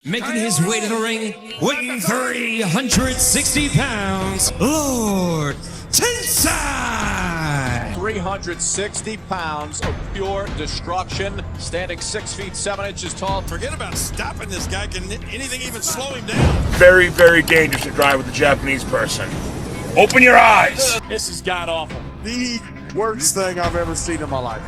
Making his way to the ring, weighing 360 pounds, Lord Tensai! 360 pounds of pure destruction, standing 6 feet 7 inches tall. Forget about stopping this guy. Can anything even slow him down? Very, very dangerous to drive with a Japanese person. Open your eyes! This is god-awful. The worst thing I've ever seen in my life.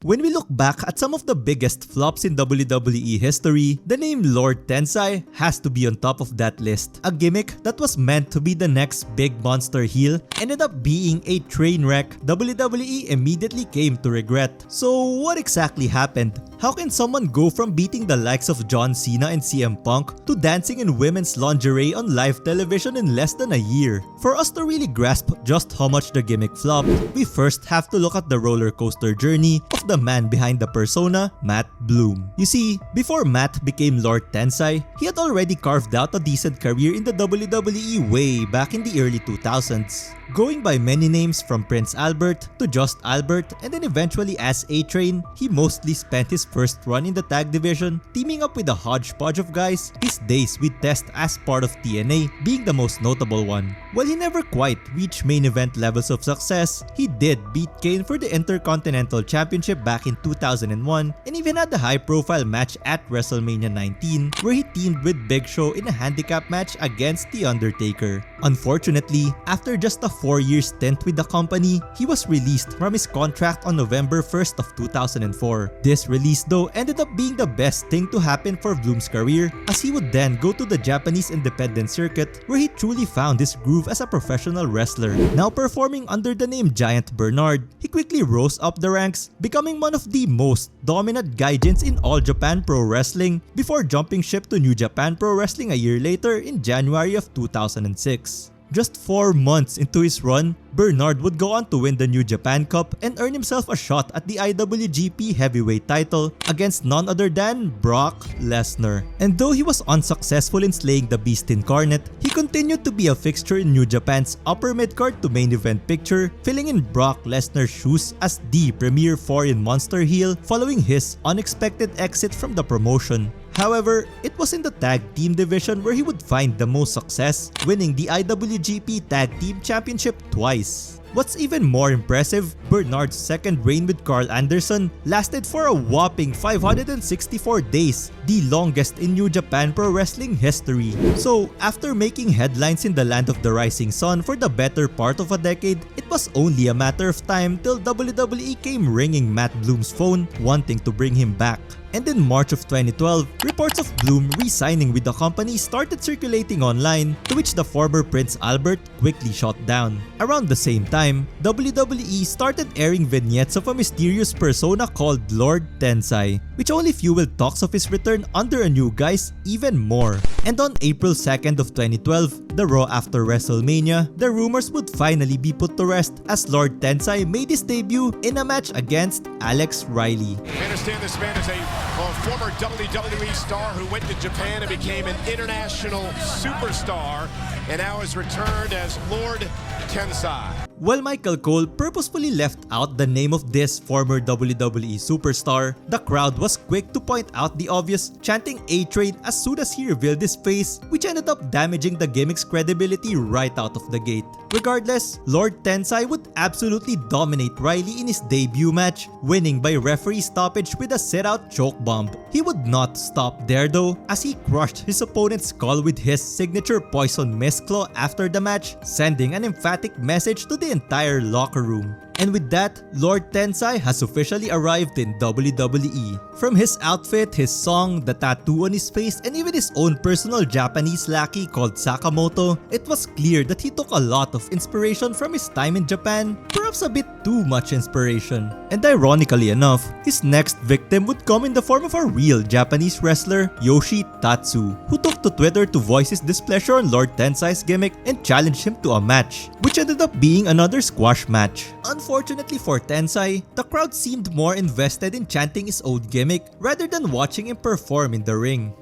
When we look back at some of the biggest flops in WWE history, the name Lord Tensai has to be on top of that list. A gimmick that was meant to be the next big monster heel ended up being a train wreck WWE immediately came to regret. So what exactly happened? How can someone go from beating the likes of John Cena and CM Punk to dancing in women's lingerie on live television in less than a year? For us to really grasp just how much the gimmick flopped, we first have to look at the roller coaster journey of the man behind the persona, Matt Bloom. You see, before Matt became Lord Tensai, he had already carved out a decent career in the WWE way back in the early 2000s. Going by many names from Prince Albert to Just Albert and then eventually as A-Train, he mostly spent his first run in the tag division teaming up with a hodgepodge of guys, his days with Test as part of TNA being the most notable one. While he never quite reached main event levels of success, he did beat Kane for the Intercontinental Championship back in 2001 and even had a high-profile match at WrestleMania 19 where he teamed with Big Show in a handicap match against The Undertaker. Unfortunately, after just a 4-year stint with the company, he was released from his contract on November 1st of 2004. This release though ended up being the best thing to happen for Bloom's career as he would then go to the Japanese independent circuit where he truly found his groove as a professional wrestler. Now performing under the name Giant Bernard, he quickly rose up the ranks, becoming one of the most dominant gaijins in All Japan Pro Wrestling before jumping ship to New Japan Pro Wrestling a year later in January of 2006. Just 4 months into his run, Bernard would go on to win the New Japan Cup and earn himself a shot at the IWGP Heavyweight title against none other than Brock Lesnar. And though he was unsuccessful in slaying the Beast Incarnate, he continued to be a fixture in New Japan's upper mid-card to main event picture, filling in Brock Lesnar's shoes as the premier foreign monster heel following his unexpected exit from the promotion. However, it was in the tag team division where he would find the most success, winning the IWGP Tag Team Championship twice. What's even more impressive, Bernard's second reign with Carl Anderson lasted for a whopping 564 days, the longest in New Japan Pro Wrestling history. So, after making headlines in the land of the rising sun for the better part of a decade, it was only a matter of time till WWE came ringing Matt Bloom's phone wanting to bring him back. And in March of 2012, reports of Bloom re-signing with the company started circulating online, to which the former Prince Albert quickly shot down. Around the same time, WWE started airing vignettes of a mysterious persona called Lord Tensai, which only fueled talks of his return under a new guise even more. And on April 2nd of 2012, the Raw after WrestleMania, the rumors would finally be put to rest as Lord Tensai made his debut in a match against Alex Riley. I understand this man is a former WWE star who went to Japan and became an international superstar and now has returned as Lord Tensai. While Michael Cole purposefully left out the name of this former WWE superstar, the crowd was quick to point out the obvious, chanting A-Train as soon as he revealed his face, which ended up damaging the gimmick's credibility right out of the gate. Regardless, Lord Tensai would absolutely dominate Riley in his debut match, winning by referee stoppage with a sit-out choke bomb. He would not stop there though, as he crushed his opponent's skull with his signature Poison Mist Claw after the match, sending an emphatic message to the entire locker room. And with that, Lord Tensai has officially arrived in WWE. From his outfit, his song, the tattoo on his face, and even his own personal Japanese lackey called Sakamoto, it was clear that he took a lot of inspiration from his time in Japan, perhaps a bit too much inspiration. And ironically enough, his next victim would come in the form of a real Japanese wrestler, Yoshi Tatsu, who took to Twitter to voice his displeasure on Lord Tensai's gimmick and challenged him to a match, which ended up being another squash match. Unfortunately for Tensai, the crowd seemed more invested in chanting his old gimmick rather than watching him perform in the ring.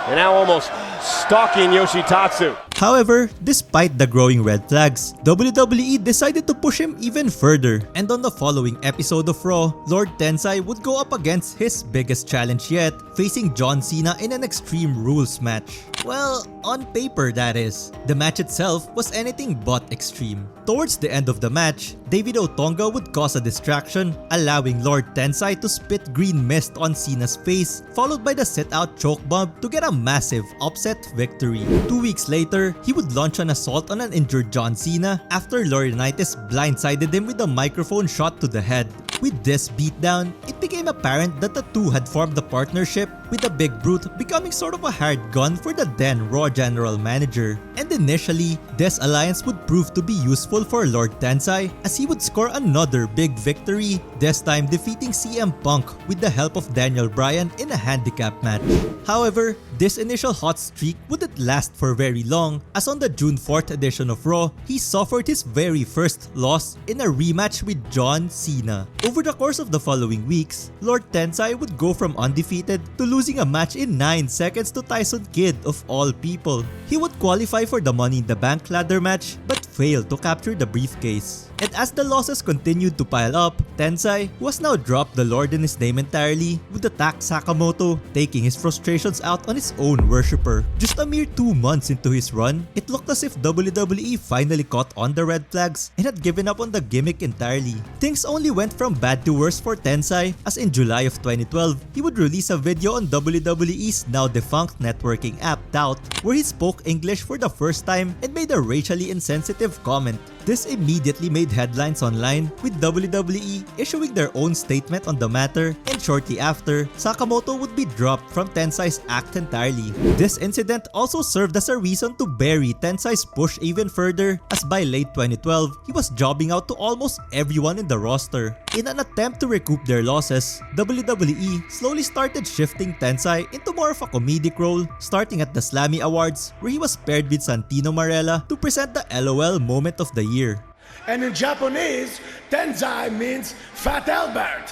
And now almost stalking Yoshitatsu. However, despite the growing red flags, WWE decided to push him even further, and on the following episode of Raw, Lord Tensai would go up against his biggest challenge yet, facing John Cena in an Extreme Rules match. Well, on paper that is. The match itself was anything but extreme. Towards the end of the match, David Otunga would cause a distraction, allowing Lord Tensai to spit green mist on Cena's face, followed by the sit-out choke bomb to get a massive upset victory. 2 weeks later, he would launch an assault on an injured John Cena after Laurinaitis blindsided him with a microphone shot to the head. With this beatdown, it became apparent that the two had formed a partnership, with the Big Brute becoming sort of a hired gun for the then Raw General Manager. And initially, this alliance would prove to be useful for Lord Tensai as he would score another big victory, this time defeating CM Punk with the help of Daniel Bryan in a handicap match. However, this initial hot streak wouldn't last for very long, as on the June 4th edition of Raw, he suffered his very first loss in a rematch with John Cena. Over the course of the following weeks, Lord Tensai would go from undefeated to losing a match in 9 seconds to Tyson Kidd of all people. He would qualify for the Money in the Bank ladder match but failed to capture the briefcase. And as the losses continued to pile up, Tensai, who has now dropped the Lord in his name entirely, would attack Sakamoto, taking his frustrations out on his own worshipper. Just a mere 2 months into his run, it looked as if WWE finally caught on the red flags and had given up on the gimmick entirely. Things only went from bad to worse for Tensai, as in July of 2012, he would release a video on WWE's now defunct networking app Tout, where he spoke English for the first time and made a racially insensitive comment. This immediately made headlines online, with WWE issuing their own statement on the matter, and shortly after, Sakamoto would be dropped from Tensai's act entirely. This incident also served as a reason to bury Tensai's push even further, as by late 2012, he was jobbing out to almost everyone in the roster. In an attempt to recoup their losses, WWE slowly started shifting Tensai into more of a comedic role, starting at the Slammy Awards, where he was paired with Santino Marella to present the LOL moment of the year. And in Japanese, Tensai means Fat Albert.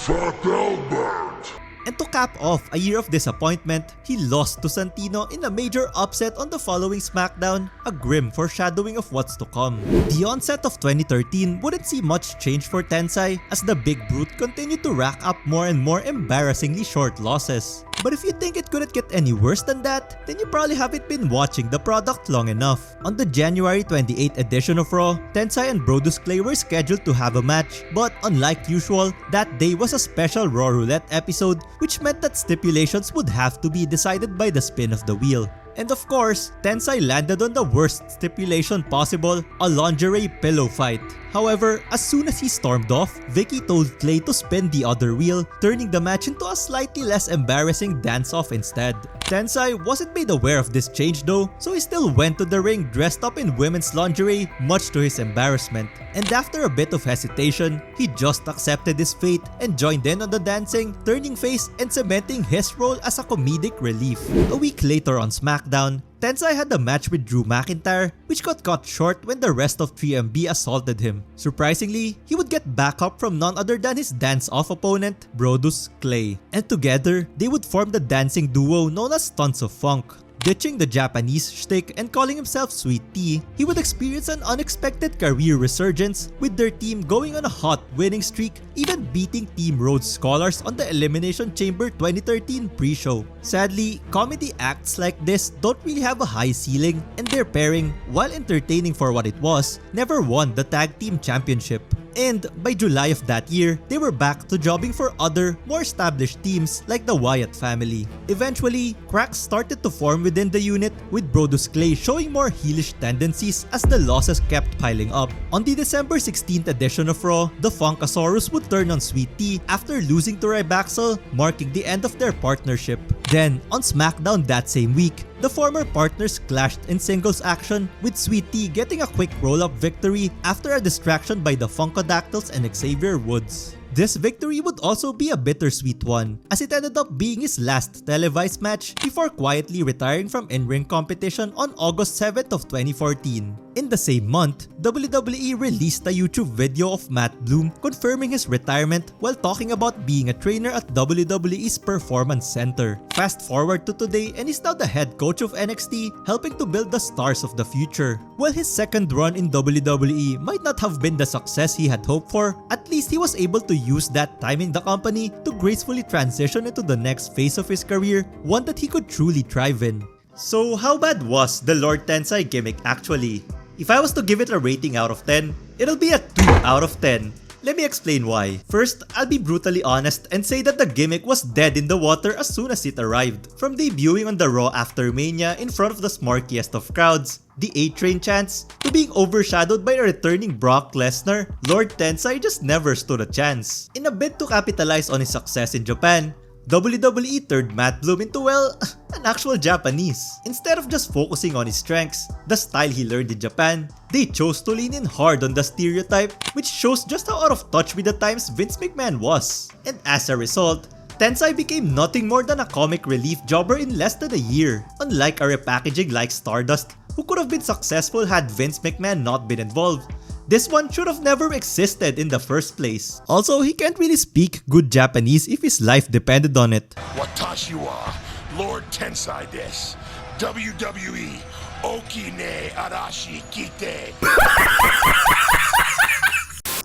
Fat Albert. And to cap off a year of disappointment, he lost to Santino in a major upset on the following SmackDown, a grim foreshadowing of what's to come. The onset of 2013 wouldn't see much change for Tensai, as the Big Brute continued to rack up more and more embarrassingly short losses. But if you think it couldn't get any worse than that, then you probably haven't been watching the product long enough. On the January 28th edition of Raw, Tensai and Brodus Clay were scheduled to have a match, but unlike usual, that day was a special Raw Roulette episode, which meant that stipulations would have to be decided by the spin of the wheel. And of course, Tensai landed on the worst stipulation possible, a lingerie pillow fight. However, as soon as he stormed off, Vicky told Clay to spin the other wheel, turning the match into a slightly less embarrassing dance-off instead. Tensai wasn't made aware of this change though, so he still went to the ring dressed up in women's lingerie, much to his embarrassment. And after a bit of hesitation, he just accepted his fate and joined in on the dancing, turning face and cementing his role as a comedic relief. A week later on SmackDown, Tensai had a match with Drew McIntyre, which got cut short when the rest of 3MB assaulted him. Surprisingly, he would get backup from none other than his dance-off opponent, Brodus Clay. And together, they would form the dancing duo known as Tons of Funk. Ditching the Japanese shtick and calling himself Sweet Tea, he would experience an unexpected career resurgence, with their team going on a hot winning streak, even beating Team Rhodes Scholars on the Elimination Chamber 2013 pre-show. Sadly, comedy acts like this don't really have a high ceiling, and their pairing, while entertaining for what it was, never won the Tag Team Championship. And by July of that year, they were back to jobbing for other, more established teams like the Wyatt family. Eventually, cracks started to form within the unit, with Brodus Clay showing more heelish tendencies as the losses kept piling up. On the December 16th edition of Raw, the Funkasaurus would turn on Sweet Tea after losing to Rybaxel, marking the end of their partnership. Then, on SmackDown that same week, the former partners clashed in singles action, with Sweet Tea getting a quick roll-up victory after a distraction by the Funkadactyls and Xavier Woods. This victory would also be a bittersweet one, as it ended up being his last televised match before quietly retiring from in-ring competition on August 7th of 2014. In the same month, WWE released a YouTube video of Matt Bloom confirming his retirement while talking about being a trainer at WWE's Performance Center. Fast forward to today and he's now the head coach of NXT, helping to build the stars of the future. While his second run in WWE might not have been the success he had hoped for, at least he was able to use that time in the company to gracefully transition into the next phase of his career, one that he could truly thrive in. So how bad was the Lord Tensai gimmick actually? If I was to give it a rating out of 10, it'll be a 2 out of 10. Let me explain why. First, I'll be brutally honest and say that the gimmick was dead in the water as soon as it arrived. From debuting on the Raw after Mania in front of the smarkiest of crowds, the A-Train chants, to being overshadowed by a returning Brock Lesnar, Lord Tensai just never stood a chance. In a bid to capitalize on his success in Japan, WWE turned Matt Bloom into, well, an actual Japanese. Instead of just focusing on his strengths, the style he learned in Japan, they chose to lean in hard on the stereotype, which shows just how out of touch with the times Vince McMahon was. And as a result, Tensai became nothing more than a comic relief jobber in less than a year, unlike a repackaging like Stardust, who could have been successful had Vince McMahon not been involved. This one should have never existed in the first place. Also, he can't really speak good Japanese if his life depended on it. Watashi wa Lord Tensai desu. WWE Oki ne Arashi Kite.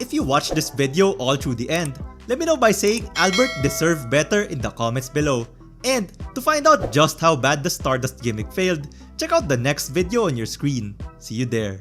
If you watched this video all through the end, let me know by saying Albert deserved better in the comments below. And to find out just how bad the Stardust gimmick failed, check out the next video on your screen. See you there.